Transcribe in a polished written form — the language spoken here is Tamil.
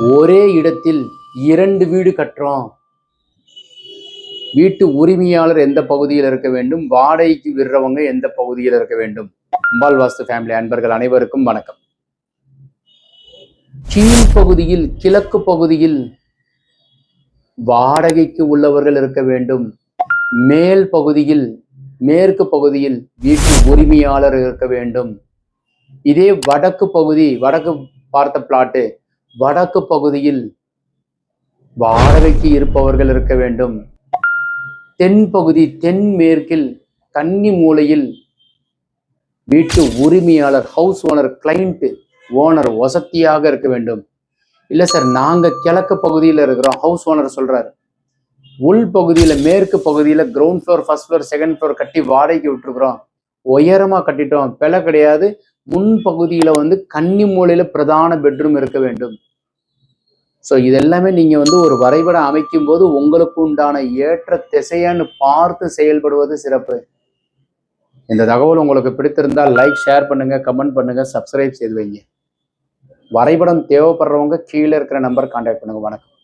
ஒரே இடத்தில் 2 வீடு கட்டுறோம். வீட்டு உரிமையாளர் எந்த பகுதியில் இருக்க வேண்டும், வாடகைக்கு விடுறவங்க எந்த பகுதியில் இருக்க வேண்டும். அம்பாள் வாஸ்து ஃபேமிலி அன்பர்கள் அனைவருக்கும் வணக்கம். கீழ்ப்பகுதியில் கிழக்கு பகுதியில் வாடகைக்கு உள்ளவர்கள் இருக்க வேண்டும். மேல் பகுதியில் மேற்கு பகுதியில் வீட்டு உரிமையாளர் இருக்க வேண்டும். இதே வடக்கு பகுதி, வடக்கு பார்த்த பிளாட்டு, வடக்கு பகுதியில் வாடகைக்கு இருப்பவர்கள் இருக்க வேண்டும். தென் பகுதி தென்மேற்கில் கன்னி மூலையில் வீட்டு உரிமையாளர், ஹவுஸ் ஓனர், கிளைண்ட், ஓனர் வசதியாக இருக்க வேண்டும். இல்லை சார், நாங்கள் கிழக்கு பகுதியில் இருக்கிறோம், ஹவுஸ் ஓனர் சொல்றாரு. உள் பகுதியில் மேற்கு பகுதியில் ground floor, first floor, second floor கட்டி வாடகைக்கு விட்டுருக்குறோம், உயரமாக கட்டிட்டோம், பிழை கிடையாது. முன் பகுதியில் கன்னி மூலையில் பிரதான பெட்ரூம் இருக்க வேண்டும். ஸோ இதெல்லாமே நீங்கள் ஒரு வரைபடம் அமைக்கும் போது உங்களுக்கு உண்டான ஏற்ற திசையான்னு பார்த்து செயல்படுவது சிறப்பு. இந்த தகவல் உங்களுக்கு பிடித்திருந்தால் லைக், ஷேர் பண்ணுங்க, கமெண்ட் பண்ணுங்க, சப்ஸ்கிரைப் செய்து வைங்க. வரைபடம் தேவைப்படுறவங்க கீழே இருக்கிற நம்பர் கான்டாக்ட் பண்ணுங்க. வணக்கம்.